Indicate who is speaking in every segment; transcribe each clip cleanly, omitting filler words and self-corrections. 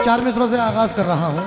Speaker 1: चार मिसरों से आगाज कर रहा हूं।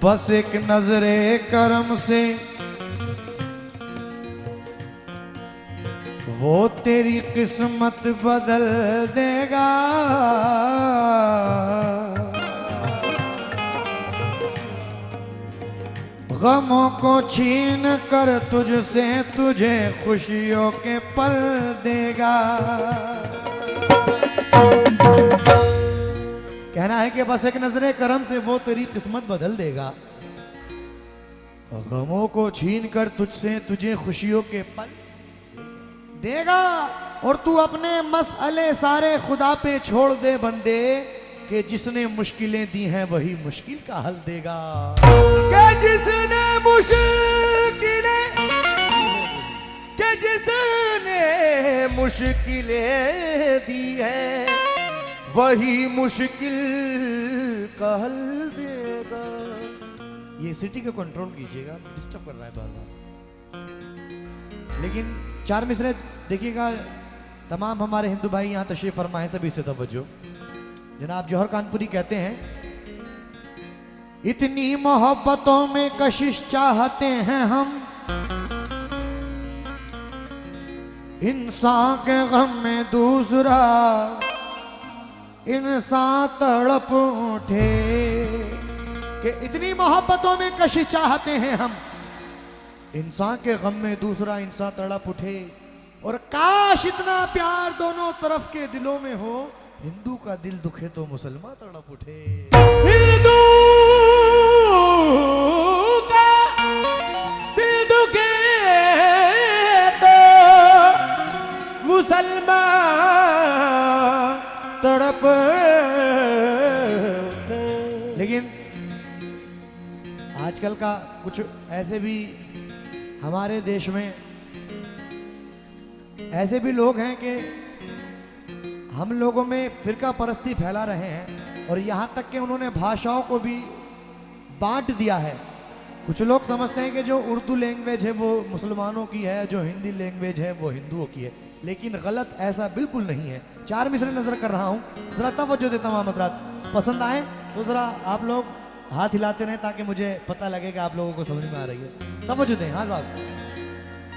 Speaker 1: बस एक नजरे करम से वो तेरी किस्मत बदल देगा। गमों को छीन कर तुझसे तुझे खुशियों के पल देगा। कहना है कि बस एक नजरे करम से वो तेरी किस्मत बदल देगा। गमों को छीन कर तुझसे तुझे खुशियों के पल देगा। और तू अपने मसले सारे खुदा पे छोड़ दे बंदे, कि जिसने मुश्किलें दी हैं वही मुश्किल का हल देगा। कि जिसने मुश्किलें दी है वही मुश्किल का हल देगा। ये सिटी को कंट्रोल कीजिएगा, डिस्टर्ब कर रहा है बार बार। लेकिन चार मिसरे देखिएगा, तमाम हमारे हिंदू भाई यहाँ तशरीफ फरमाए, सभी से तवज्जो। जनाब जौहर कानपुरी कहते हैं, इतनी मोहब्बतों में कशिश चाहते हैं हम, इंसान के गम में दूसरा इंसान तड़प उठे। कि इतनी मोहब्बतों में कशिश चाहते हैं हम, इंसान के गम में दूसरा इंसान तड़प उठे। और काश इतना प्यार दोनों तरफ के दिलों में हो, हिंदू का दिल दुखे तो मुसलमान तड़प उठे।
Speaker 2: हिंदू का दिल दुखे तो मुसलमान तड़प।
Speaker 1: लेकिन आजकल का कुछ ऐसे भी हमारे देश में ऐसे भी लोग हैं कि हम लोगों में फिरका परस्ती फैला रहे हैं, और यहाँ तक कि उन्होंने भाषाओं को भी बांट दिया है। कुछ लोग समझते हैं कि जो उर्दू लैंग्वेज है वो मुसलमानों की है, जो हिंदी लैंग्वेज है वो हिंदुओं की है। लेकिन गलत ऐसा बिल्कुल नहीं है। चार मिसरे नजर कर रहा हूँ, जरा तवज्जो दे तमाम हज़रात। पसंद आए तो जरा आप लोग हाथ हिलाते रहें ताकि मुझे पता लगे कि आप लोगों को समझ में आ रही है। तवज्जो दें। हाँ साहब।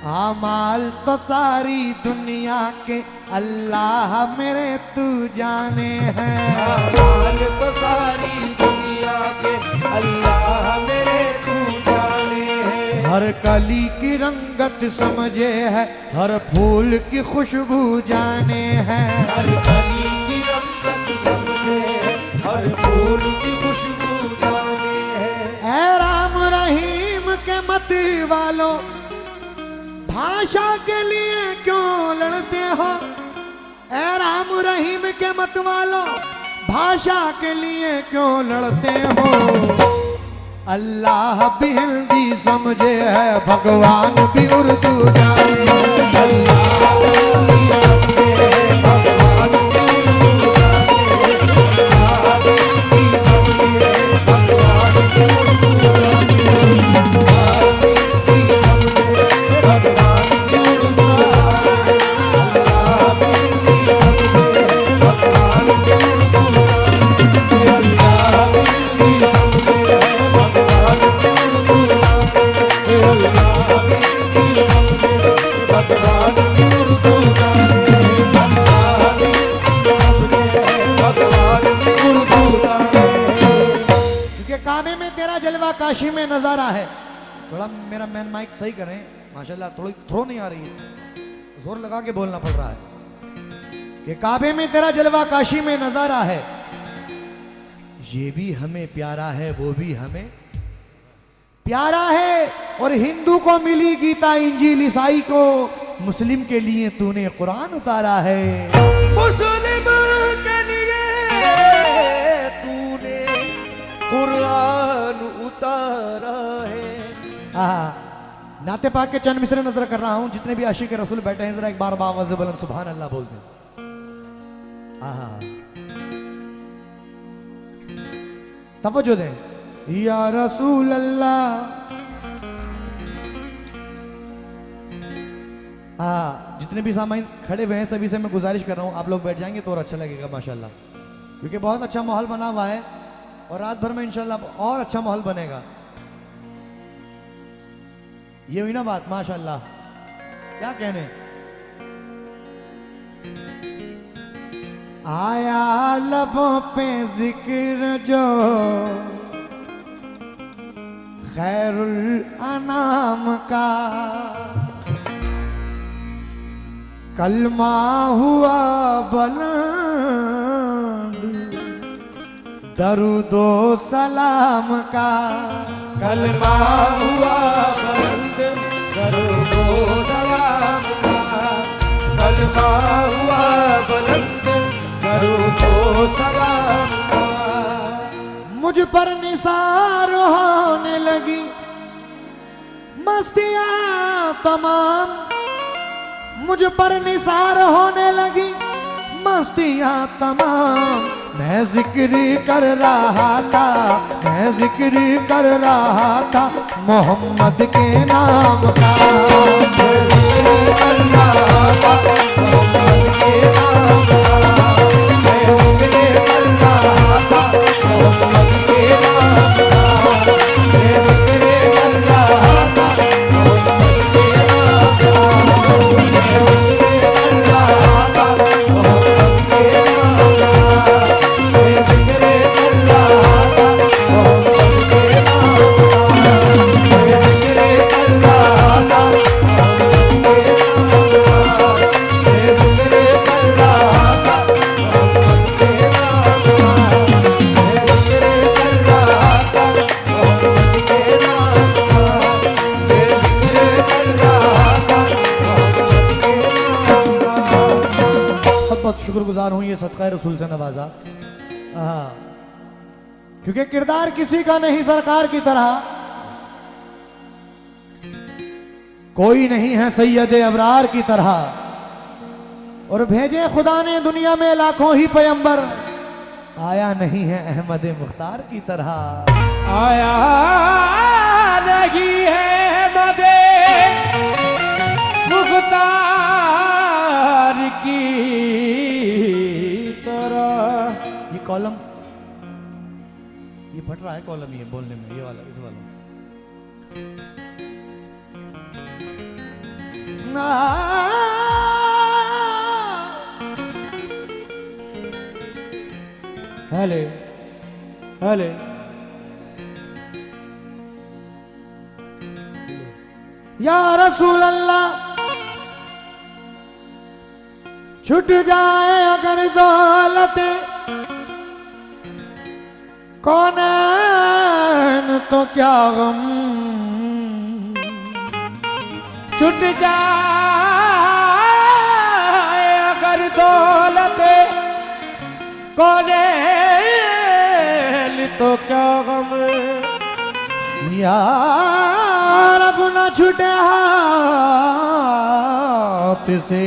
Speaker 1: आमाल तो सारी दुनिया के अल्लाह मेरे तू जाने हैं।
Speaker 2: आमाल तो सारी दुनिया के अल्लाह मेरे तू जाने हैं।
Speaker 1: हर कली की रंगत समझे है, हर फूल की खुशबू जाने हैं।
Speaker 2: हर कली की रंगत समझे है, हर फूल की खुशबू जाने हैं।
Speaker 1: ऐ राम रहीम के मत वालों, भाषा के लिए क्यों लड़ते हो? ऐ राम रहीम के मत वालों, भाषा के लिए क्यों लड़ते हो? अल्लाह भी हिंदी समझे है, भगवान भी उर्दू जाने है। अल्लाह भी समझे है, भगवान भी उर्दू जाने है। अल्लाह भी समझे है, भगवान भी उर्दू जाने है। अल्लाह भी समझे है, भगवान भी उर्दू जाने है। अल्लाह भी समझे है, भगवान भी उर्दू जाने है। अल्लाह भी समझे है, भगवान भी उर्दू जाने है। अल्लाह भी समझे है, भगवान भी उर्दू जाने है। अल्लाह भी समझे है, भगवान भी उर्दू जाने है। क्योंकि काबे में तेरा जलवा काशी में नजारा है। थोड़ा मेरा मैन माइक सही करें, माशाल्लाह थोड़ी थ्रो नहीं आ रही है, जोर लगा के बोलना पड़ रहा है। कि काबे में तेरा जलवा काशी में नजारा है, ये भी हमें प्यारा है वो भी हमें प्यारा है। और हिंदू को मिली गीता, इंजील, ईसाई को, मुस्लिम के लिए तूने कुरान उतारा है।
Speaker 2: मुस्लिम के लिए तूने कुरान उतारा है।
Speaker 1: नाते पाक के चंद मिसरे नजर कर रहा हूं। जितने भी आशिक रसूल बैठे हैं जरा एक बार बावज़ बुलंद सुभान अल्लाह बोल दें। तवज्जो दें। या रसूल अल्लाह। जितने भी सामाइन खड़े हुए हैं सभी से मैं गुजारिश कर रहा हूं, आप लोग बैठ जाएंगे तो और अच्छा लगेगा माशाल्लाह, क्योंकि बहुत अच्छा माहौल बना हुआ है और रात भर में इंशाल्लाह और अच्छा माहौल बनेगा। ये हुई ना बात, माशाल्लाह, क्या कहने। आया लबों पे जिक्र जो खैरुल अनाम का, कलमा हुआ बुलंद दरूदो सलाम का,
Speaker 2: कलमा हुआ बुलंद दरूदो सलाम का, कलमा हुआ बुलंद दरूदो सलाम का।
Speaker 1: मुझ पर निसार होने लगी मस्तियां तमाम, मुझ पर निसार होने लगी मस्तियां तमाम। मैं जिक्र कर रहा था, मैं जिक्र कर रहा था मोहम्मद के नाम का, मैं जिक्र कर रहा था मोहम्मद के नाम का, मैं जिक्र कर रहा था मोहम्मद के नाम का, मैं जिक्र कर रहा था मोहम्मद के नाम का, शुक्रगुजार हूं ये सदका रसूल से नवाजा। क्योंकि किरदार किसी का नहीं सरकार की तरह, कोई नहीं है सैयदे अबरार की तरह, और भेजे खुदा ने दुनिया में लाखों ही पैगंबर, आया नहीं है अहमद मुख्तार की तरह,
Speaker 2: आया नहीं है अहमद मुख्तार की तरह।
Speaker 1: ये कॉलम ये फट रहा है, कॉलम ये बोलने में, ये वाला, इस वाला ना।
Speaker 2: हेले हेले
Speaker 1: या रसूल अल्लाह, छूट जाए अगर दौलत कौनैन तो क्या गम,
Speaker 2: छूट जाए अगर दौलत कौनैन तो क्या गम।
Speaker 1: यार अब न छूटे हाथ से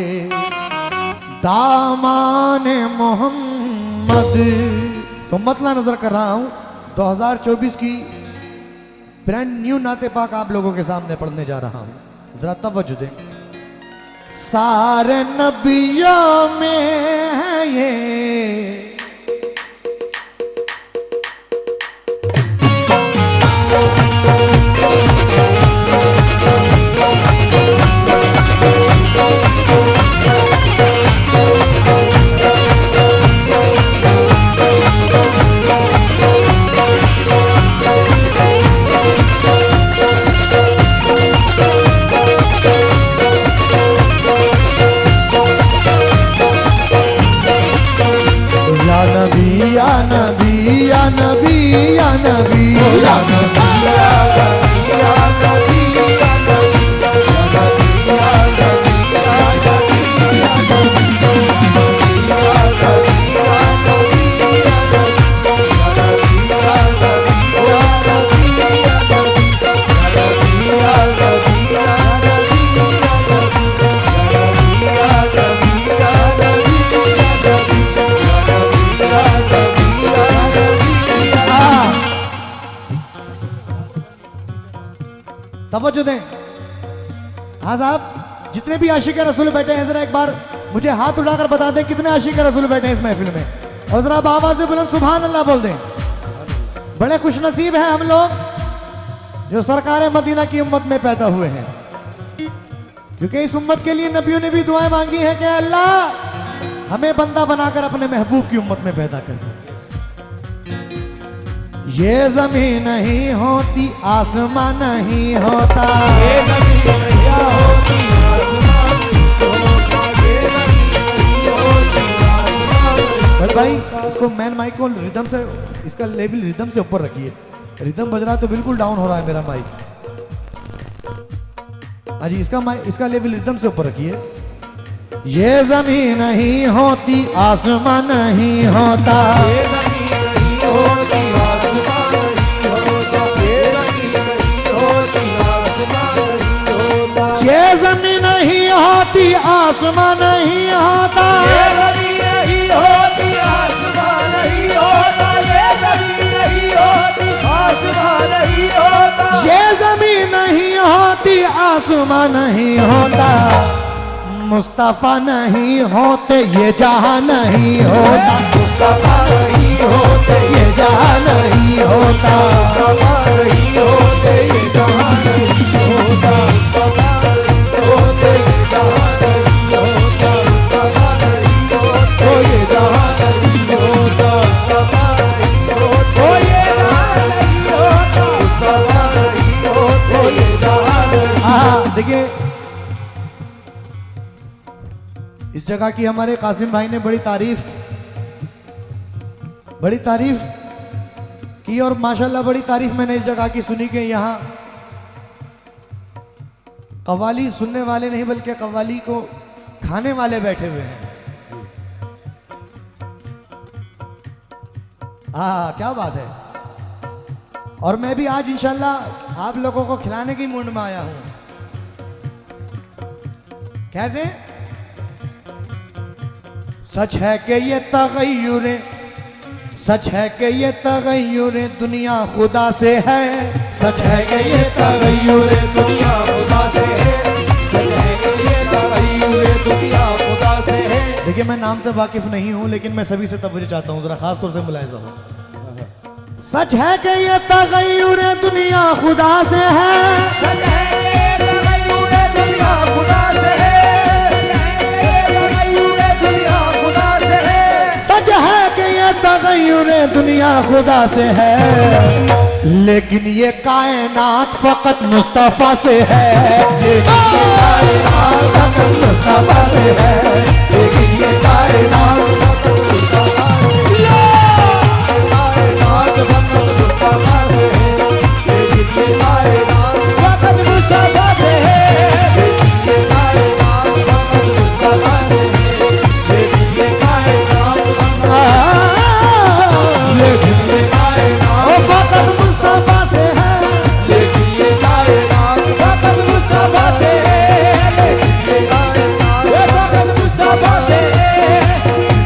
Speaker 1: दामान मोहम्मद। तो मतला नजर कर रहा हूं 2024 की ब्रांड न्यू नाते पाक आप लोगों के सामने पढ़ने जा रहा हूं, जरा तवज्जो दें। सारे नबियों में है ये या नबी या नबी या नबी या नबी या नबी तवज्जो दें। हाँ साहब, जितने भी आशिक रसूल बैठे हैं जरा एक बार मुझे हाथ उठाकर बता दें कितने आशिक रसूल बैठे हैं इस महफिल में, और जरा आवाज से बुलंद सुभान अल्लाह बोल दें। बड़े खुशनसीब हैं हम लोग जो सरकार मदीना की उम्मत में पैदा हुए हैं, क्योंकि इस उम्मत के लिए नबियों ने भी दुआएं मांगी है कि अल्लाह हमें बंदा बनाकर अपने महबूब की उम्मत में पैदा कर दे। ये जमीन नहीं होती आसमान नहीं होता,
Speaker 2: ये जमीन नहीं होती आसमान नहीं होता, ये जमीन नहीं होती आसमान नहीं
Speaker 1: बड़े भाई इसको मैन माइक को रिदम से, इसका लेवल रिदम से ऊपर रखिए। रिदम बज रहा है तो बिल्कुल डाउन हो रहा है मेरा माइक। अजी इसका लेवल रिदम से ऊपर रखिए। ये जमीन नहीं होती आसमान नहीं होता,
Speaker 2: ये जमीन नहीं होती आसमान नहीं होता, ये जमीन नहीं होती आसमान नहीं होता,
Speaker 1: ये जमीन नहीं होती आसमान नहीं होता,
Speaker 2: ये जमीन नहीं होती आसमान नहीं होता, ये जमीन नहीं होती आसमान नहीं होता,
Speaker 1: ये जमीन नहीं होती आसमान नहीं होता, मुस्तफा नहीं होते ये जहां नहीं होता,
Speaker 2: मुस्तफा नहीं होते
Speaker 1: ये जहां नहीं होता,
Speaker 2: मुस्तफा नहीं होते ये जहां नहीं होता, मुस्तफा नहीं होते ये जहां नहीं होता, मुस्तफा नहीं होते ये जहां नहीं होता, मुस्तफा नहीं होते ये जहां नहीं होता, मुस्तफा नहीं होते ये जहां नहीं।
Speaker 1: देखिए इस जगह की हमारे कासिम भाई ने बड़ी तारीफ की, और माशाल्लाह बड़ी तारीफ मैंने इस जगह की सुनी कि यहाँ कव्वाली सुनने वाले नहीं बल्कि कव्वाली को खाने वाले बैठे हुए हैं। हाँ क्या बात है। और मैं भी आज इंशाल्लाह आप लोगों को खिलाने की मूड में आया हूं। कैसे? सच है कि ये तगय्युरे, सच है कि ये तगय्युरे दुनिया खुदा से है, सच है कि ये तगय्युरे
Speaker 2: दुनिया खुदा से है, सच है कि ये तगय्युरे दुनिया खुदा से है।
Speaker 1: देखिए मैं नाम से वाकिफ नहीं हूं लेकिन मैं सभी से तवज्जो चाहता हूं, जरा खास तौर से मुलाहिजा हो। सच है कि ये तगय्युरे दुनिया खुदा से है,
Speaker 2: सच है कि ये तगय्युरे दुनिया खुदा से है, तगय्युरे दुनिया खुदा से है,
Speaker 1: सच है कि ये तगय्युरे दुनिया खुदा से है, लेकिन ये कायनात फकत मुस्तफा से है, लेकिन ये कायनात फकत मुस्तफा से है, लेकिन ये कायनात फकत मुस्तफा से है,
Speaker 2: कायनात फकत मुस्तफा से है, लेकिन ये कायनात फकत मुस्तफा से है, लेकिन ये कायनात फकत मुस्तफा से है, लेकिन ये कायनात लेकिन ये कायनात
Speaker 1: फकत मुस्तफा से है,
Speaker 2: लेकिन ये कायनात फकत मुस्तफा से है, लेकिन ये कायनात फकत मुस्तफा से है,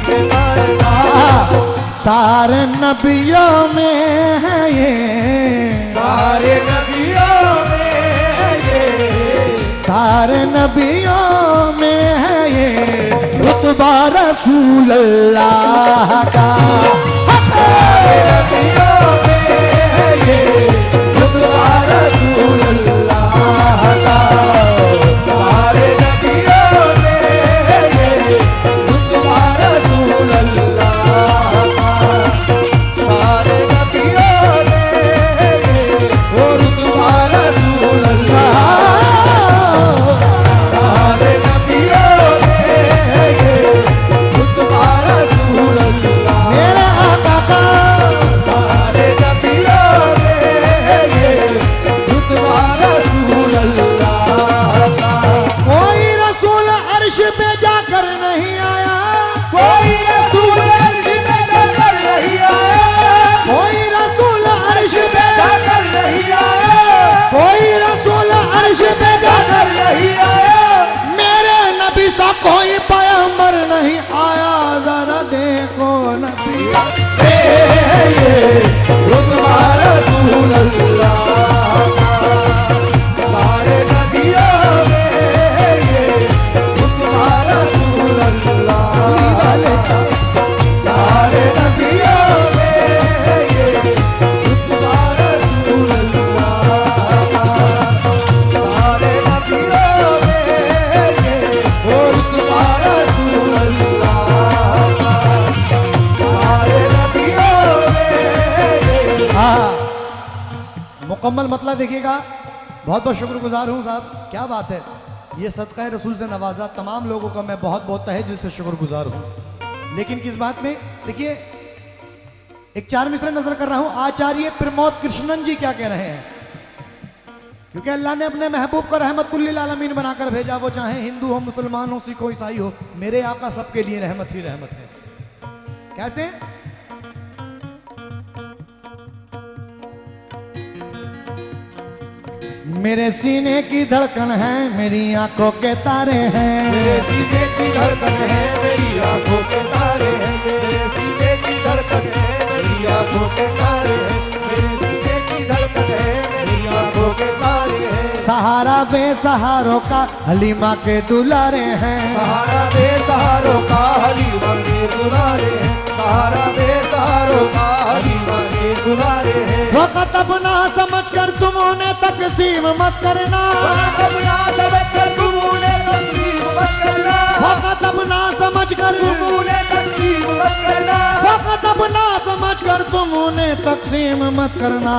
Speaker 2: ये कायनात
Speaker 1: सारे नबियों में है ये,
Speaker 2: सारे नबियों में है ये,
Speaker 1: सारे नबियों में है ये रुतबा रसूल अल्लाह का,
Speaker 2: सारे नबियों में है ये रुतबा रसूल अल्लाह का, सारे नबियों में है ये रुतबा रसूल अल्लाह का, सारे नबियों में है ये वो रुतबा रसूल अल्लाह, सारे नबियों में है ये रुतबा रसूल अल्लाह,
Speaker 1: मेरे आका का
Speaker 2: सारे
Speaker 1: देखिएगा, बहुत बहुत शुक्रगुजार हूँ साहब, क्या बात है। ये सदका रसूल से नवाजा तमाम लोगों का मैं बहुत बहुत तहे दिल से शुक्रगुजार हूँ। लेकिन किस बात में, देखिए एक 4 मिसरे नजर कर रहा हूँ। आचार्य प्रमोद कृष्णन जी क्या कह रहे हैं, क्योंकि अल्लाह ने अपने महबूब को रहमतुल्लिल आलमीन बनाकर भेजा, वो चाहे हिंदू हो, मुसलमान हो, सिख हो, ईसाई हो, मेरे आका सबके लिए रहमत ही रहमत है। कैसे? मेरे सीने की धड़कन है, मेरी आंखों के तारे हैं।
Speaker 2: मेरे सीने की धड़कन है, मेरी आंखों के तारे हैं। मेरे सीने की धड़कन है, मेरी आंखों के तारे हैं। मेरे सीने की धड़कन है, मेरी आंखों के तारे हैं।
Speaker 1: सहारा बेसहारों का हलीमा के दुलारे हैं।
Speaker 2: सहारा बेसहारों का हलीमा के दुलारे हैं। सहारा बेसहारों का हलीमा के दुलारे हैं।
Speaker 1: वक़्त अपना समझ कर तुम उन्हें तकसीम मत करना।
Speaker 2: अपना समझ कर तुम उन्हें तकसीम मत करना।
Speaker 1: वक़्त अपना समझ कर
Speaker 2: तुम उन्हें तकसीम मत करना।
Speaker 1: वक़्त अपना समझ कर तुम उन्हें तकसीम मत करना।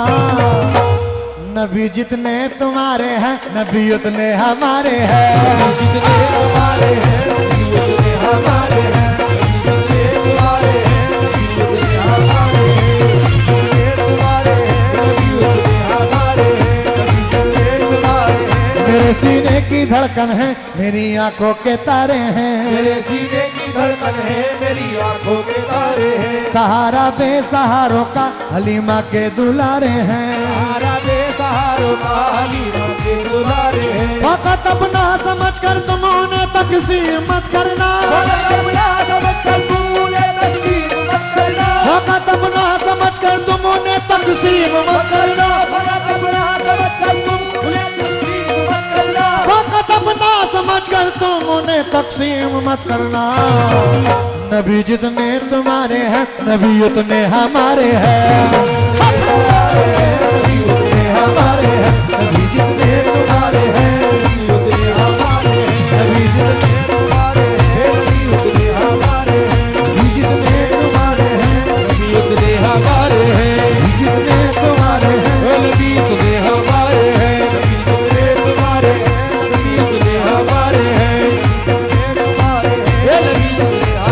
Speaker 1: नबी जितने तुम्हारे हैं, नबी उतने हमारे हैं।
Speaker 2: जितने हमारे हैं, नबी उतने हमारे हैं। जितने तुम्हारे हैं, नबी उतने हमारे हैं। जितने तुम्हारे हैं, नबी उतने हमारे हैं। जितने तुम्हारे हैं।
Speaker 1: मेरे सीने की धड़कन है, मेरी आंखों के तारे हैं।
Speaker 2: मेरे सीने की धड़कन है, मेरी आंखों के तारे हैं।
Speaker 1: सहारा बेसहारों का हलीमा के दुलारे हैं।
Speaker 2: सहारा बेसहारों का हलीमा के दुलारे हैं।
Speaker 1: वक़्त अपना समझ कर तुम उन्हें तकसीम मत करना।
Speaker 2: अपना समझ कर तुम उन्हें तकसीम मत करना।
Speaker 1: वक़्त अपना समझ कर तुम उन्हें तकसीम मत करना।
Speaker 2: अपना समझ कर तुम उन्हें तकसीम मत करना।
Speaker 1: वक़्त अपना समझ कर तुम उन्हें तकसीम मत करना। नबी जितने तुम्हारे हैं, नबी उतने हमारे हैं।
Speaker 2: नबी उतने हमारे हैं। नबी जितने तुम्हारे हैं, नबी उतने हमारे हैं। नबी जितने तुम्हारे हैं, नबी उतने हमारे हैं। नबी जितने तुम्हारे हैं, नबी उतने हमारे हैं।
Speaker 1: नबी जितने तुम्हारे हैं,
Speaker 2: नबी उतने हमारे हैं। नबी जितने तुम्हारे हैं, नबी उतने हमारे हैं। नबी जितने तुम्हारे हैं, नबी उतने हमारे हैं।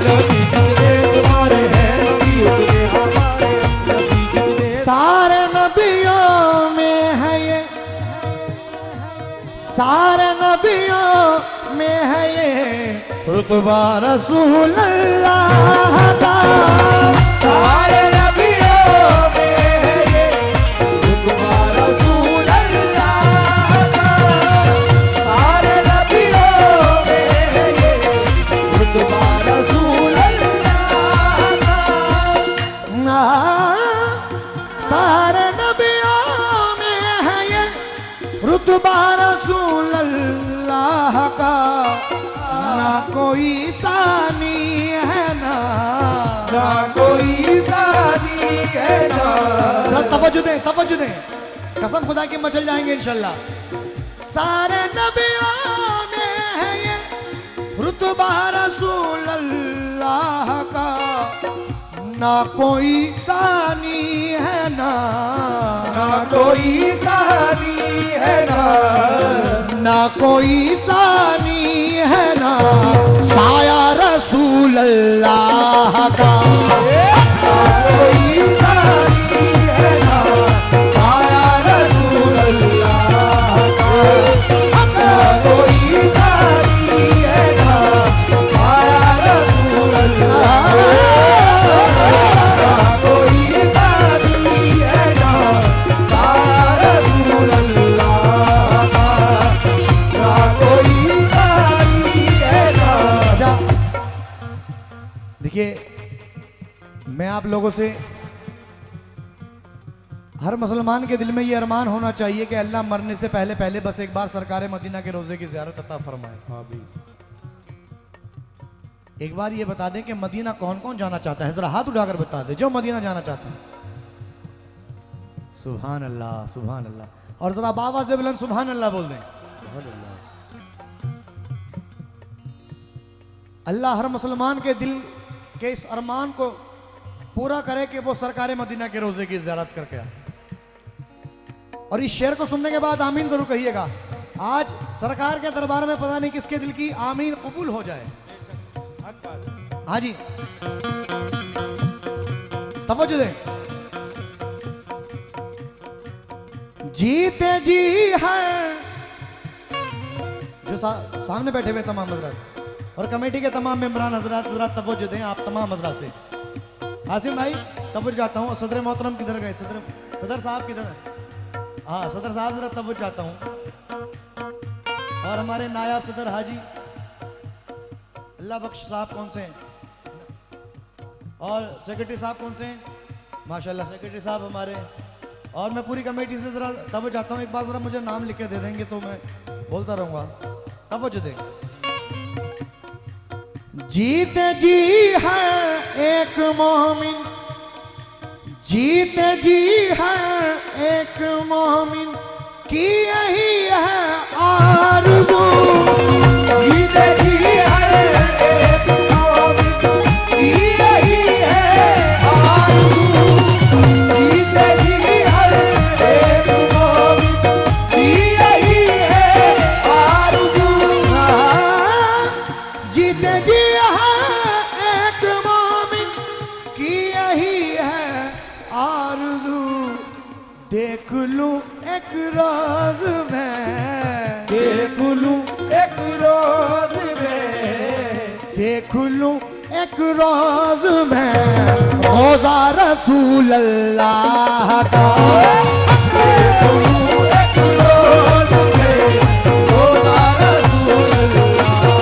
Speaker 2: नबी जितने तुम्हारे हैं, नबी उतने हमारे हैं। नबी जितने
Speaker 1: सारे नबियों में है ये, सारे नबियों में है ये रुतबा रसूल अल्लाह का।
Speaker 2: सारे नबियों में है ये रुतबा रसूल अल्लाह का। सारे नबियों में है ये रुतबा रसूल अल्लाह का।
Speaker 1: सारे नबियों में है ये रुतबा रसूल अल्लाह का। ना कोई सानी है ना,
Speaker 2: ना कोई सानी है ना।
Speaker 1: जरा तवज्जो दें, तवज्जो दें, कसम खुदा की मचल जाएंगे इंशाल्लाह। सारे नबियों में है ये रुतबा रसूल अल्लाह का। ना कोई सानी है ना,
Speaker 2: ना कोई सानी है ना।
Speaker 1: ना कोई सानी है ना, साया रसूल अल्लाह का।
Speaker 2: कोई सानी है ना, साया रसूल अल्लाह का। कोई सानी है ना, साया रसूल अल्लाह का। कोई सानी है ना, साया रसूल अल्लाह का। कोई सानी है ना।
Speaker 1: अच्छा देखिए, मैं आप लोगों से, हर मुसलमान के दिल में ये अरमान होना चाहिए कि अल्लाह मरने से पहले पहले बस एक बार सरकार मदीना के रोजे की ज़ियारत अता फरमाए। एक बार ये बता दें कि मदीना कौन कौन जाना चाहता है, जरा हाथ उठाकर बता दे जो मदीना जाना चाहता है। सुभान अल्लाह, सुभान अल्लाह। और जरा आवाज़ से बुलंद सुभान अल्लाह बोल दें। अल्लाह हर मुसलमान के दिल के इस अरमान को पूरा करे कि वो सरकार मदीना के रोजे की ज़ियारत करके आए। और इस शेर को सुनने के बाद आमीन जरूर कहिएगा। आज सरकार के दरबार में पता नहीं किसके दिल की आमीन कबूल हो जाए। हाँ जी, तवज्जो दें। जीते जी है जो सामने बैठे हुए तमाम हजरात और कमेटी के तमाम मेंबरान हजरात, जरा तवज्जो दें आप तमाम हजरात से। आसिम भाई तवज्जो चाहता हूँ। सदर मोहतरम किधर गए? सदर साहब किधर है? हाँ सदर साहब जरा तवज्जो चाहता हूँ। और हमारे नायब सदर हाजी अल्लाह बख्श साहब कौन से हैं? और सेक्रेटरी साहब कौन से हैं? माशाल्लाह सेक्रेटरी साहब हमारे। और मैं पूरी कमेटी से जरा तवज्जो चाहता हूँ। एक बार जरा मुझे नाम लिख के दे देंगे तो मैं बोलता रहूँगा। तवज्जो दें। जीते जी है एक मोमिन, जीते जी है एक मोमिन की यही है आरज़ू। जीते जी है एक मोमिन की यही है आरज़ू। जीते जी है एक मोमिन की यही है आरज़ू। जीते जी है एक मोमिन की यही है आरज़ू। देख लूं एक रोज में, देख लूं एक रोज में, देख लूं एक रोज में रोज़ा रसूल अल्लाह का। देख लूं एक रोज में रोज़ा रसूल अल्लाह का।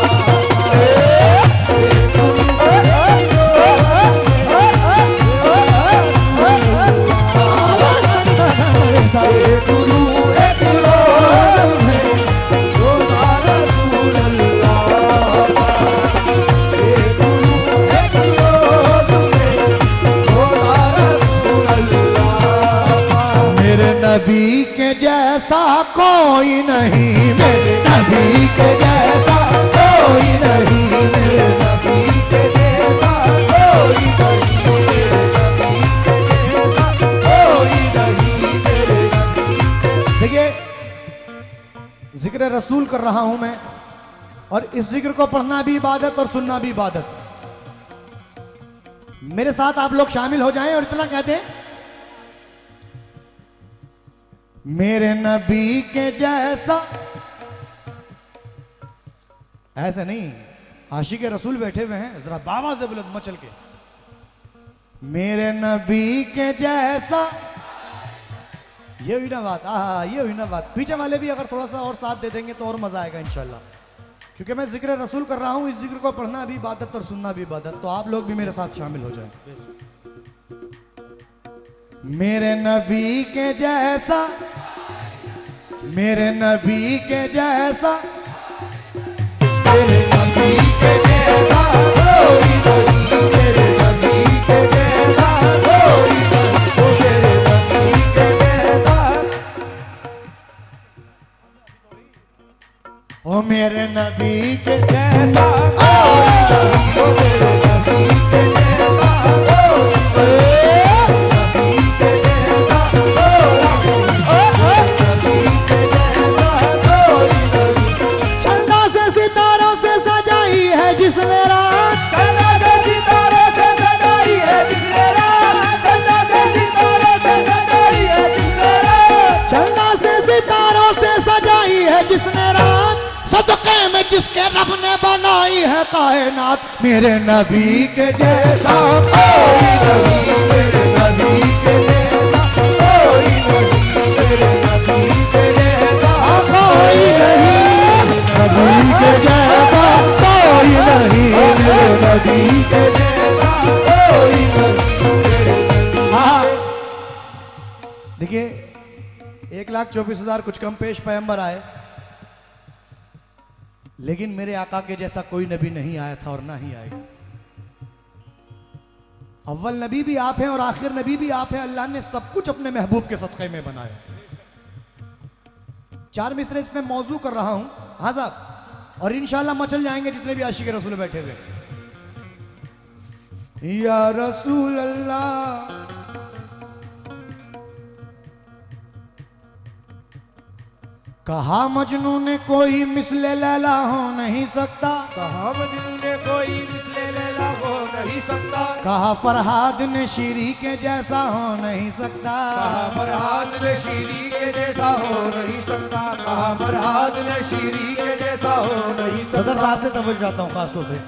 Speaker 1: नबी के जैसा कोई नहीं, मेरे नबी के जैसा कोई नहीं, मेरे नबी के जैसा कोई नहीं, मेरे नबी के जैसा कोई नहीं, मेरे नबी। देखिए जिक्र रसूल कर रहा हूं मैं, और इस जिक्र को पढ़ना भी इबादत और सुनना भी इबादत। मेरे साथ आप लोग शामिल हो जाएं और इतना कहते हैं मेरे नबी के जैसा। ऐसे नहीं, आशिक रसूल बैठे हुए हैं, जरा बाबा से बुलंद मचल के मेरे नबी के जैसा। ये हुई ना बात। ये हुई ना बात। पीछे वाले भी अगर थोड़ा सा और साथ दे देंगे तो और मजा आएगा इंशाल्लाह। क्योंकि मैं जिक्र रसूल कर रहा हूं, इस जिक्र को पढ़ना भी इबादत और सुनना भी इबादत। तो आप लोग भी मेरे साथ शामिल हो जाएं। मेरे नबी के जैसा, मेरे नबी के जैसा, मेरे नबी के जैसा कोई नहीं, मेरे नबी के जैसा कोई नहीं, मेरे नबी के जैसा। ओ मेरे नबी के जैसा कोई नहीं, ओ मेरे नबी के जैसा कोई नहीं। जिसने रात चंदा से सितारों से सजाई है, जिसने रात चंदा से सितारों से सजाई है, जिसने रात चंदा से सितारों से सजाई है, जिसने रात सदक़े में जिसके रब ने बनाई है कायनात। मेरे नबी के जैसा कोई नहीं, मेरे नबी के जैसा कोई नहीं, मेरे नबी के जैसा कोई नहीं, नबी के जैसा कोई नहीं, मेरे नबी के जैसा कोई नहीं। हाँ देखिए 1,24,000 कुछ कम पेश पैगंबर आए, लेकिन मेरे आका के जैसा कोई नबी नहीं आया था और ना ही आएगा। अव्वल नबी भी आप हैं और आखिर नबी भी आप हैं। अल्लाह ने सब कुछ अपने महबूब के सदक़े में बनाया। 4 मिसरे इसमें मौजू कर रहा हूं। हाँ साहब, और इंशाल्लाह मचल जाएंगे जितने भी आशिक रसूल बैठे हुए। या रसूल अल्लाह कहा मजनू ने कोई मिसले लैला हो नहीं सकता,
Speaker 2: कहा मजनू ने कोई मिसले लैला हो नहीं सकता,
Speaker 1: कहा फरहाद ने शीरी के जैसा हो नहीं सकता,
Speaker 2: कहा फरहाद ने शीरी के जैसा हो नहीं सकता, कहा फरहाद ने शीरी के जैसा हो नहीं सकता।
Speaker 1: सदर साहब से तवज्जो चाहता हूँ खासतौर से।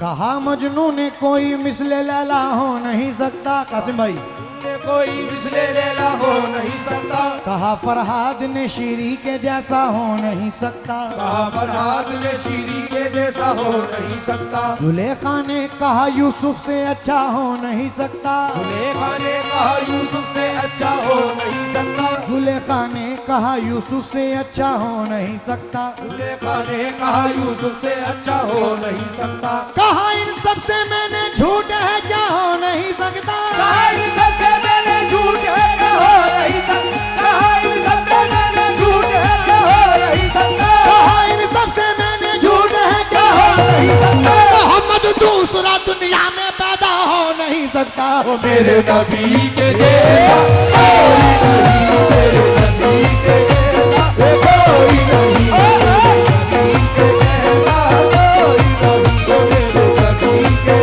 Speaker 1: कहा मजनू ने कोई मिसले लैला हो नहीं सकता, कासिम भाई
Speaker 2: ने कोई मिसले लैला हो नहीं सकता,
Speaker 1: कहा फरहाद ने शीरी के जैसा हो नहीं सकता,
Speaker 2: कहा फरहाद ने शीरी के जैसा हो नहीं सकता,
Speaker 1: जुलेखा ने कहा यूसुफ से अच्छा हो नहीं सकता,
Speaker 2: जुलेखा ने कहा यूसुफ से अच्छा हो नहीं सकता,
Speaker 1: जुलेखा ने कहा यूसुफ से अच्छा हो नहीं सकता,
Speaker 2: जुलेखा ने कहा यूसुफ से अच्छा हो नहीं सकता,
Speaker 1: कहा इन सब से मैंने झूठ है क्या हो नहीं सकता,
Speaker 2: कहा इन सब से मैंने झूठ है क्या हो नहीं सकता, कहा इन सब से मैंने झूठ है क्या हो नहीं सकता,
Speaker 1: कहा इन सब से मैंने झूठ है क्या हो नहीं सकता, मोहम्मद दूसरा दुनिया में पैदा हो नहीं सकता,
Speaker 2: वो मेरे नबी के जैसा कोई नहीं, मेरे नबी के जैसा कोई नहीं, मेरे नबी के जैसा कोई नहीं, वो मेरे नबी के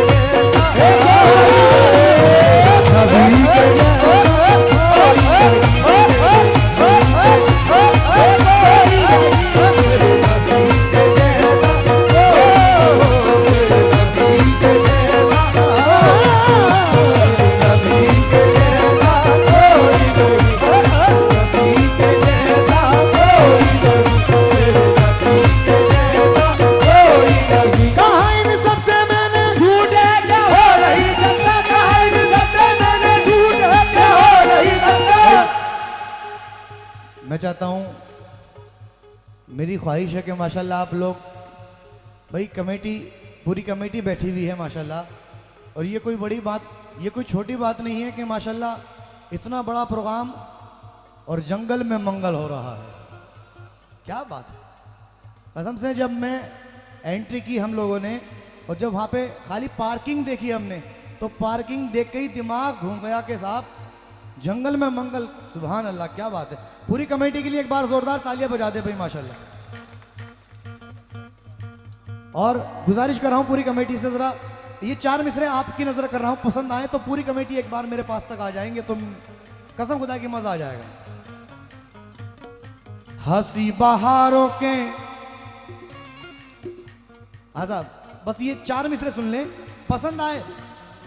Speaker 2: जैसा नबी के
Speaker 1: मैं चाहता हूं, मेरी ख्वाहिश है कि माशाल्लाह आप लोग भाई कमेटी, पूरी कमेटी बैठी हुई है माशाल्लाह, और ये कोई बड़ी बात, ये कोई छोटी बात नहीं है कि माशाल्लाह इतना बड़ा प्रोग्राम और जंगल में मंगल हो रहा है। क्या बात है कसम से। जब मैं एंट्री की हम लोगों ने और जब वहाँ पे खाली पार्किंग देखी हमने, तो पार्किंग देख के ही दिमाग घूम गया कि साहब जंगल में मंगल, सुभान अल्लाह, क्या बात है। पूरी कमेटी के लिए एक बार जोरदार तालियां बजा दे भाई माशाल्लाह। और गुजारिश कर रहा हूं पूरी कमेटी से, जरा ये 4 मिसरे आपकी नजर कर रहा हूं, पसंद आए तो पूरी कमेटी एक बार मेरे पास तक आ जाएंगे, तुम कसम खुदा की मजा आ जाएगा। हंसी बहारों के, हाँ साहब बस ये 4 मिसरे सुन लें, पसंद आए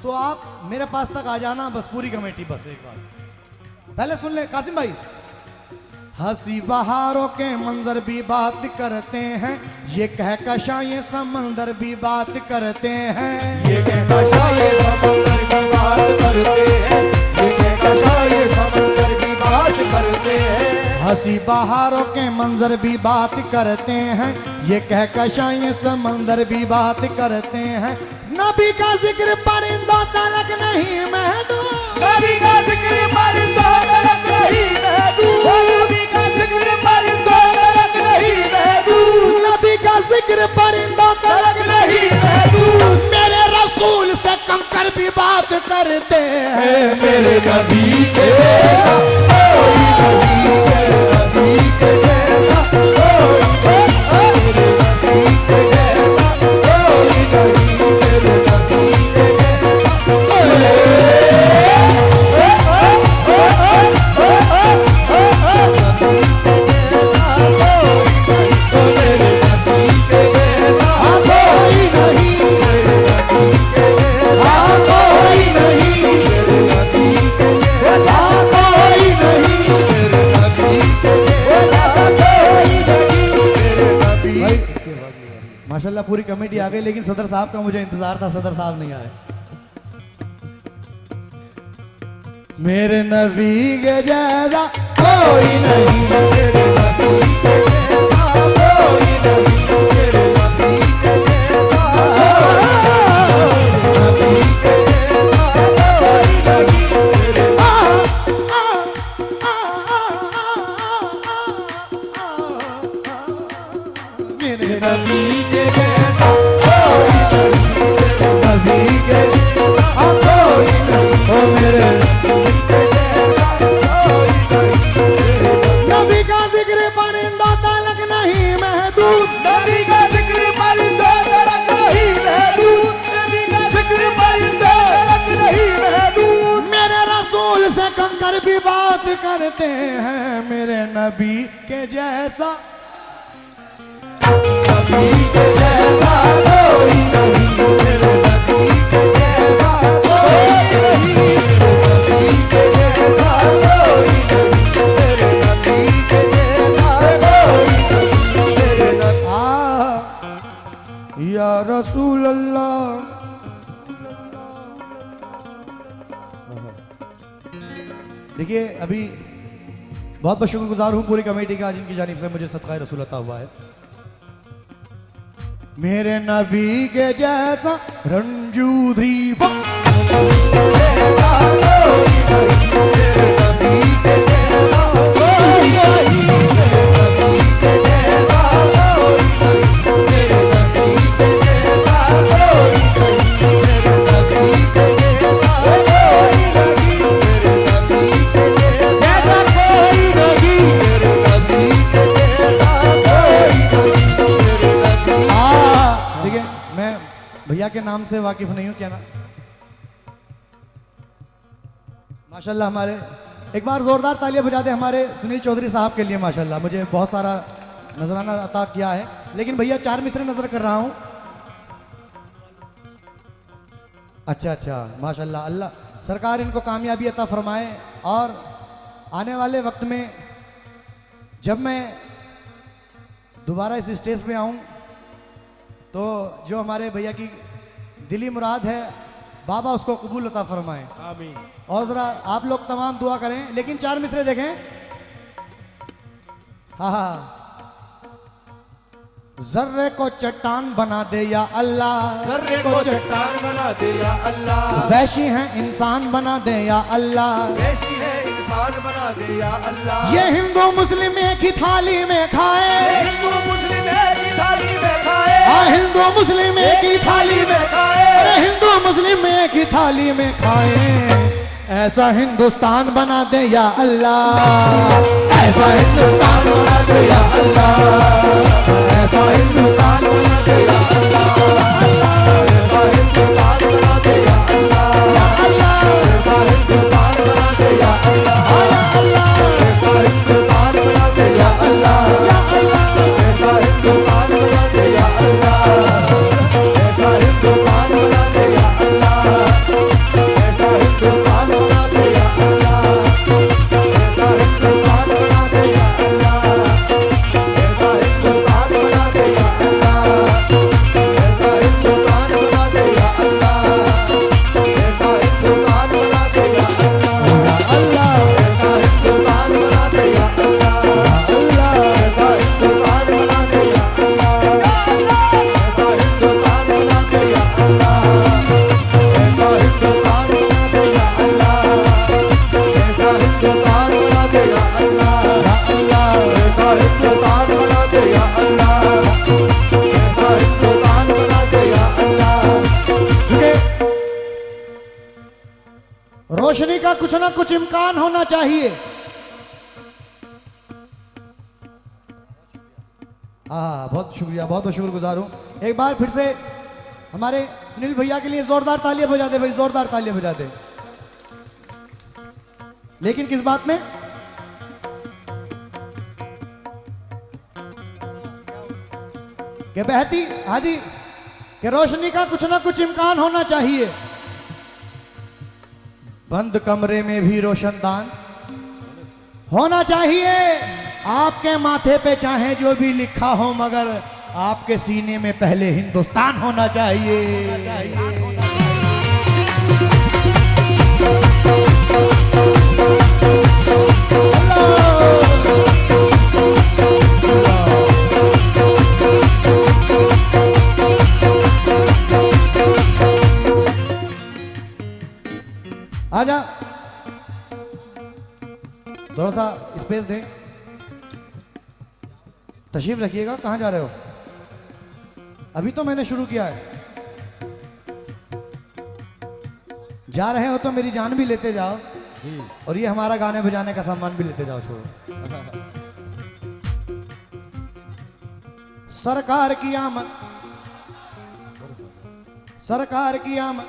Speaker 1: तो आप मेरे पास तक आ जाना, बस पूरी कमेटी, बस एक बार पहले सुन ले कासिम भाई। हंसी बहारों के मंजर भी बात करते हैं, ये कहकशां ये समंदर भी बात करते हैं,
Speaker 2: ये कहकशां ये समंदर की बात करते हैं, ये कहकशां ये समंदर की बात करते हैं।
Speaker 1: हंसी बहारों के मंजर भी बात करते हैं, ये कहकशां ये समंदर भी बात करते हैं। नबी का जिक्र परिंदों तलक नहीं महदूद,
Speaker 2: नबी का जिक्र परिंदों तलक नहीं महदूद, नबी का जिक्र परिंदों तलक नहीं महदूद,
Speaker 1: नबी का जिक्र परिंदों तलक नहीं
Speaker 2: महदूद।
Speaker 1: मेरे रसूल से कंकर भी बात करते हैं,
Speaker 2: मेरे नबी के जैसा कोई नहीं, मेरे नबी के जैसा कोई नहीं, मेरे नबी के जैसा कोई नहीं, मेरे नबी के
Speaker 1: माशाल्लाह पूरी कमेटी आ गई, लेकिन सदर साहब का मुझे इंतजार था, सदर साहब नहीं आए। मेरे नबी के जैसा
Speaker 2: कोई नहीं, मेरे नबी के जैसा कोई नहीं, मेरे नबी के जैसा नबी के जैसा कोई नहीं, मेरे नबी के जैसा कोई नहीं, मेरे नबी के जैसा कोई नहीं, ओ मेरे नबी के जैसा कोई नहीं।
Speaker 1: नबी का जिक्र कहते हैं मेरे नबी के जैसा।
Speaker 2: नबी के जैसा कोई नहीं, मेरे नबी के जैसा कोई नहीं, नबी के जैसा कोई नहीं, मेरे नबी के जैसा कोई नहीं, मेरे नबी।
Speaker 1: या रसूल अल्लाह। देखिए अभी बहुत बहुत शुक्रगुजार हूँ पूरी कमेटी का जिनकी जानिब से मुझे सदका रसूल अता हुआ है। मेरे नबी के जैसा रंजू ध्रीफा भैया के नाम से वाकिफ नहीं हूं क्या ना। माशाल्लाह हमारे एक बार जोरदार तालियां बजा दे हमारे सुनील चौधरी साहब के लिए। माशाल्लाह मुझे बहुत सारा नजराना अता किया है, लेकिन भैया 4 मिसरे नजर कर रहा हूं। अच्छा अच्छा माशाल्लाह, अल्लाह सरकार इनको कामयाबी अता फरमाए। और आने वाले वक्त में जब मैं दोबारा इस स्टेज पे आऊं तो जो हमारे भैया की दिली मुराद है बाबा उसको कबूल अता फरमाएं।
Speaker 2: आमीन।
Speaker 1: और जरा आप लोग तमाम दुआ करें, लेकिन 4 मिसरे देखें। हाँ हाँ। जर्रे को चट्टान बना दे या अल्लाह,
Speaker 2: जर्रे को चट्टान बना दे या अल्लाह,
Speaker 1: वैशी है इंसान बना दे या अल्लाह,
Speaker 2: वैसी है इंसान बना दे या अल्लाह।
Speaker 1: ये हिंदू मुस्लिम एक ही थाली में खाए,
Speaker 2: हिंदू मुस्लिम एक ही थाली में खाए,
Speaker 1: हिंदू मुस्लिम एक ही थाली में
Speaker 2: खाए,
Speaker 1: अरे हिंदू मुस्लिम एक ही थाली में खाए। ऐसा हिंदुस्तान बना दे या अल्लाह, ऐसा हिंदुस्तान बना दे या अल्लाह, ऐसा हिंदुस्तान बना दे या अल्लाह,
Speaker 2: ऐसा हिंदुस्तान बना दे या अल्लाह,
Speaker 1: या अल्लाह,
Speaker 2: ऐसा हिंदुस्तान बना दे या अल्लाह,
Speaker 1: या अल्लाह,
Speaker 2: ऐसा हिंदुस्तान बना दे या अल्लाह,
Speaker 1: या अल्लाह,
Speaker 2: ऐसा हिंदुस्तान बना दे या अल्लाह, ऐसा हिंदुस्तान बना दे या अल्लाह, ऐसा हिंदुस्तान बना दे या अल्लाह, ऐसा हिंदुस्तान बना दे या अल्लाह, ऐसा हिंदुस्तान बना दे या अल्लाह, ऐसा हिंदुस्तान बना दे या अल्लाह, ऐसा हिंदुस्तान बना दे या अल्लाह, ऐसा हिंदुस्तान बना दे या अल्लाह, ऐसा हिंदुस्तान बना दे या अल्लाह, ऐसा हिंदुस्तान बना दे या अल्लाह, ऐसा हिंदुस्तान बना दे या अल्लाह, ऐसा हिंदुस्तान बना दे या अल्लाह, ऐसा हिंदुस्तान बना दे या अल्लाह, ऐसा हिंदुस्तान बना दे या अल्लाह।
Speaker 1: क्योंकि रोशनी का कुछ ना कुछ इम्कान होना चाहिए। हाँ बहुत शुक्रिया, बहुत बहुत शुक्रगुजार हूँ। एक बार फिर से हमारे सुनील भैया के लिए जोरदार तालियां बजा दे भाई, जोरदार तालियां बजा दे। लेकिन किस बात में? कि बहती हाजी कि रोशनी का कुछ ना कुछ इम्कान होना चाहिए। बंद कमरे में भी रोशनदान होना चाहिए। आपके माथे पे चाहे जो भी लिखा हो, मगर आपके सीने में पहले हिंदुस्तान होना चाहिए। आजा थोड़ा सा स्पेस दें, तशरीफ रखिएगा। कहाँ जा रहे हो? अभी तो मैंने शुरू किया है। जा रहे हो तो मेरी जान भी लेते जाओ जी, और ये हमारा गाने बजाने का सामान भी लेते जाओ। छोड़ो। सरकार की आमद, सरकार की आमद,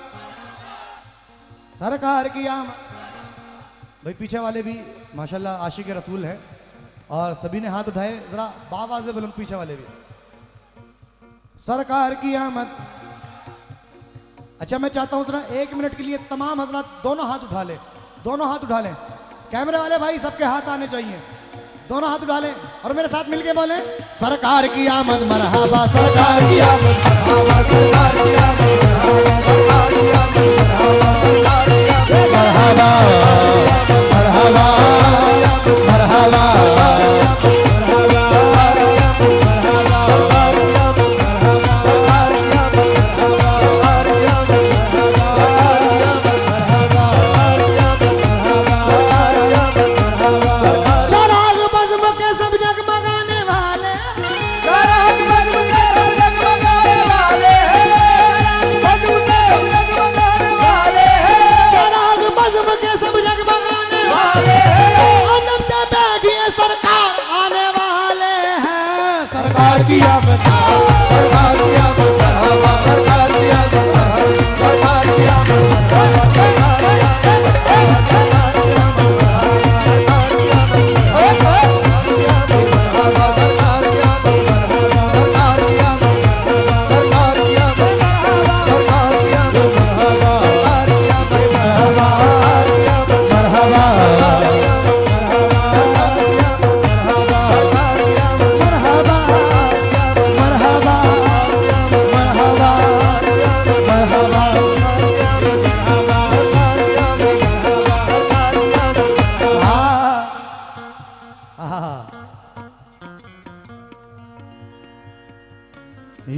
Speaker 1: सरकार की आमद। भाई पीछे वाले भी माशाल्लाह आशिक रसूल है और सभी ने हाथ उठाए, जरा बावाज़ से बुलंद पीछे वाले भी। सरकार की आमद। अच्छा मैं चाहता हूं जरा 1 मिनट के लिए तमाम हजरात दोनों हाथ उठा ले, दोनों हाथ उठा लें। कैमरे वाले भाई सबके हाथ आने चाहिए, दोनों हाथ उठा लें और मेरे साथ मिलके बोले सरकार की आमद मरहबा, सरकार की आमद मरहबा, सरकार की आमद मरहबा, मरहबा मरहबा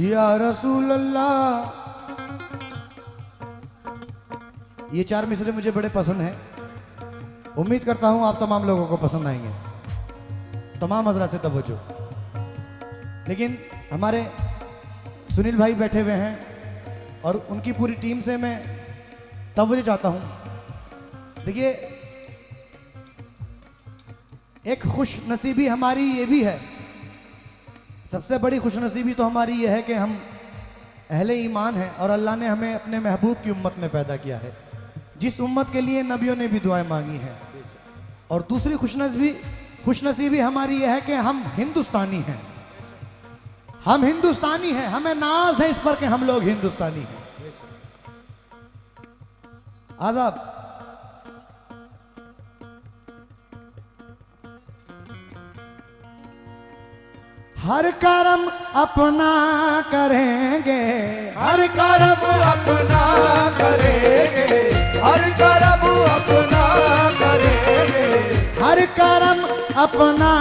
Speaker 1: या रसूल अल्लाह। ये 4 मिसरे मुझे बड़े पसंद हैं, उम्मीद करता हूं आप तमाम लोगों को पसंद आएंगे। तमाम हजरात से तवज्जो। लेकिन हमारे सुनील भाई बैठे हुए हैं और उनकी पूरी टीम से मैं तवज्जो चाहता हूं। देखिए एक खुश नसीबी हमारी ये भी है, सबसे बड़ी खुशनसीबी तो हमारी यह है कि हम अहले ईमान हैं और अल्लाह ने हमें अपने महबूब की उम्मत में पैदा किया है, जिस उम्मत के लिए नबियों ने भी दुआएं मांगी हैं। और दूसरी खुशनसीबी हमारी यह है कि हम हिंदुस्तानी हैं, हम हिंदुस्तानी हैं, हमें नाज है इस पर कि हम लोग हिंदुस्तानी हैं। आजाद हर कर्म अपना करेंगे,
Speaker 2: हर कर्म अपना करेंगे, हर कर्म अपना करेंगे,
Speaker 1: हर कर्म अपना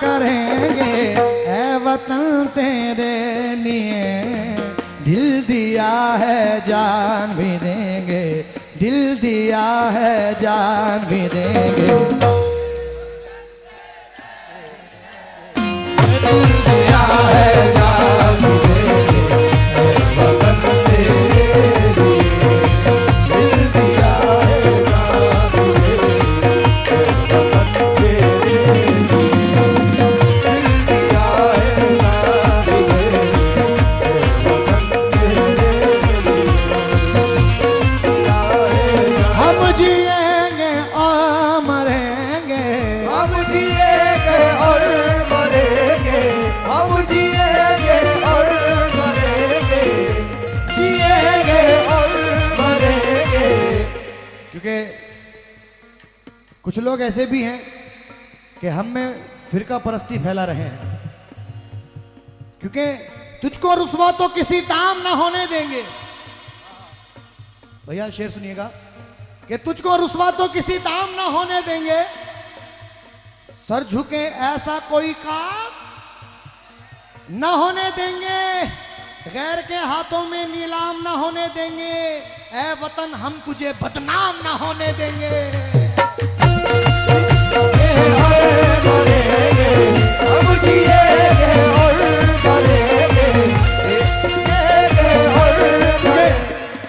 Speaker 1: करेंगे। ऐ वतन तेरे लिए दिल दिया है जान भी देंगे, दिल दिया है जान भी देंगे। कुछ लोग ऐसे भी हैं कि हम में फिरका परस्ती फैला रहे हैं, क्योंकि तुझको रुसवा तो किसी दाम ना होने देंगे। भैया शेर सुनिएगा कि तुझको रुसवा तो किसी दाम ना होने देंगे, सर झुके ऐसा कोई काम ना होने देंगे, गैर के हाथों में नीलाम ना होने देंगे। ऐ वतन हम तुझे बदनाम ना होने देंगे।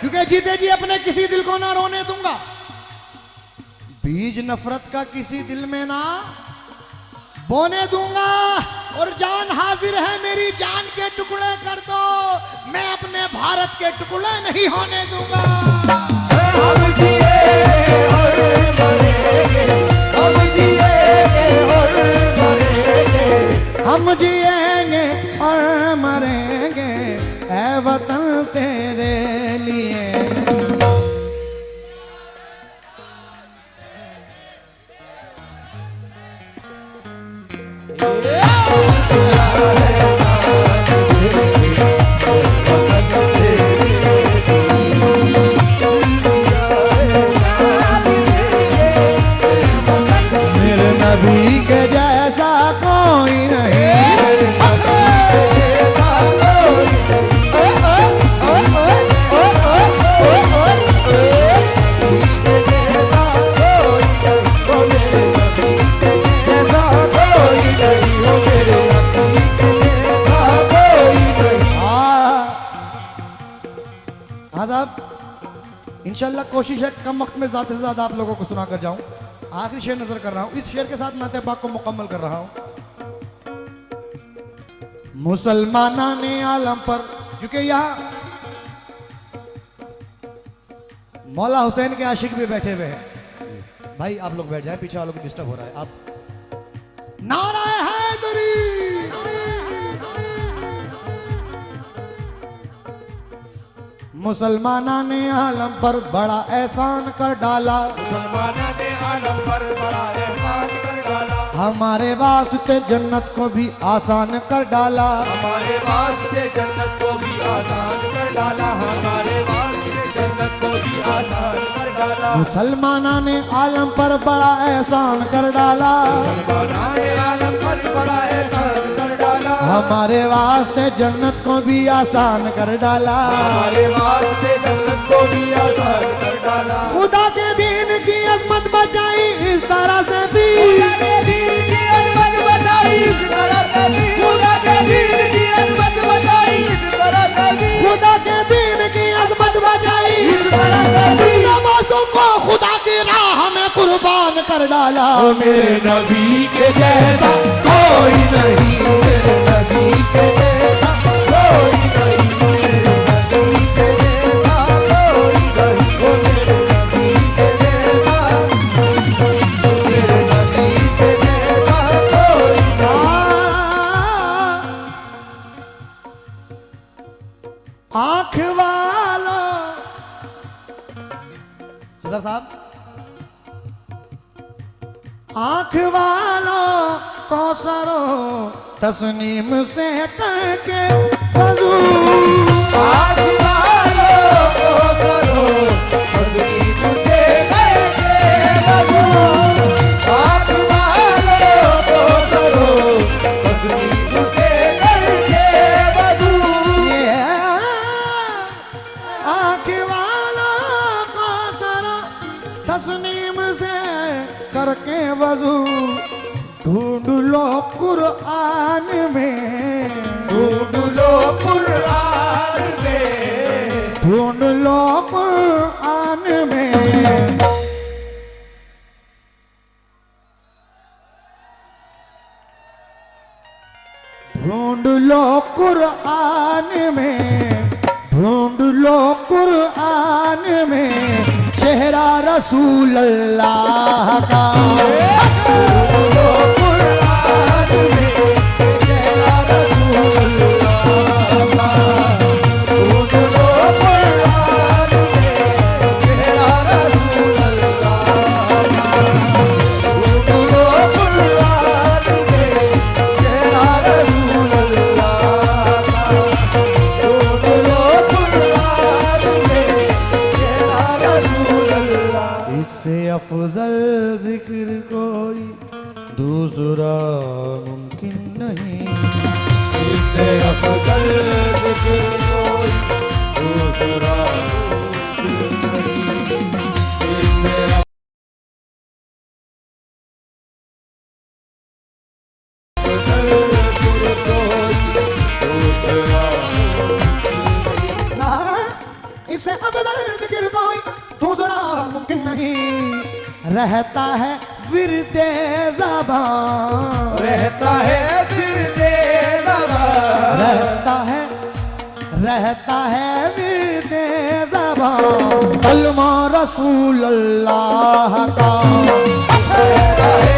Speaker 1: क्योंकि जीते जी अपने किसी दिल को ना रोने दूंगा, बीज नफरत का किसी दिल में ना बोने दूंगा। और जान हाजिर है मेरी, जान के टुकड़े कर दो, मैं अपने भारत के टुकड़े नहीं होने दूंगा।
Speaker 2: हम जिए और मरेंगे, हम जिए
Speaker 1: हम जिएंगे और मरेंगे ऐ वतन तेरे लिए। मेरे नबी के जैसा कोई नहीं। हाँ साहब, इंशाल्लाह कोशिश है कम वक्त में ज़्यादा से ज़्यादा आप लोगों को सुना कर जाऊं। आखिरी शेर नजर कर रहा हूं, इस शेर के साथ नाते पाक को मुकम्मल कर रहा हूं। मुसलमाना ने आलम पर, क्योंकि यहाँ मौला हुसैन के आशिक भी बैठे हुए हैं। भाई आप लोग बैठ जाए, पीछे वालों को डिस्टर्ब हो रहा है। आप नारा हैदरी, मुसलमाना ने आलम पर बड़ा एहसान कर डाला,
Speaker 2: मुसलमाना ने आलम पर बड़ा एहसान कर डाला,
Speaker 1: हमारे वास्ते जन्नत को भी आसान कर डाला,
Speaker 2: हमारे वास्ते जन्नत को भी आसान कर डाला, हमारे वास्ते जन्नत को भी आसान कर डाला।
Speaker 1: मुसलमाना ने आलम पर बड़ा एहसान कर डाला,
Speaker 2: मुसलमाना ने आलम पर बड़ा एहसान कर डाला,
Speaker 1: हमारे वास्ते जन्नत को भी आसान कर डाला,
Speaker 2: हमारे वास्ते जन्नत को भी आसान कर डाला।
Speaker 1: खुदा के दीन की अजमत बचाई इस तरह से भी,
Speaker 2: खुदा के दीन की अजमत बचाई इस तरह से भी, खुदा के दीन की अजमत बचाई इस तरह से भी,
Speaker 1: खुदा के दीन की अजमत बचाई
Speaker 2: इस तरह से भी,
Speaker 1: नमाज़ों को खुदा की राह में कुर्बान कर डाला।
Speaker 2: मेरे नबी के जैसा कोई नहीं, मेरे नबी के जैसा कोई नहीं, मेरे नबी के जैसा कोई नहीं, ओ मेरे नबी के जैसा, मेरे नबी के जैसा कोई नहीं।
Speaker 1: आंख वाला सदर साहब, आंख वालों कौसरो तस्नीम से करके वजू,
Speaker 2: आँख वालों को करो तस्लीम से करके वज़ू, आँख वालों को करो तस्लीम से करके वज़ू,
Speaker 1: ये आंख वालों कौसरो तस्नीम से करके वजू, ढूंढ लो कुरान में,
Speaker 2: ढूंढ लो कुरान में,
Speaker 1: ढूंढ लो कुरान में, ढूंढ लो कुरान में, ढूंढ लो कुरान में चेहरा रसूल अल्लाह का,
Speaker 2: ढूंढ लो कुरान में चेहरा रसूल अल्लाह का, ढूंढ लो कुरान में चेहरा रसूल अल्लाह का, ढूंढ लो कुरान में चेहरा रसूल अल्लाह का, ढूंढ लो कुरान में चेहरा रसूल अल्लाह।
Speaker 1: इससे अफजल जिक्र कोई दूसरा मुमकिन नहीं,
Speaker 2: इससे अफजल जिक्र कोई दूसरा मुमकिन नहीं, इससे अफजल जिक्र कोई दूसरा मुमकिन नहीं।
Speaker 1: इससे अफजल जिक्र कोई दूसरा मुमकिन नहीं, रहता है विरदे ज़बान,
Speaker 2: रहता है फिर दे
Speaker 1: रहता है विरदे ज़बान, कलमा रसूल अल्लाह का,
Speaker 2: रहता है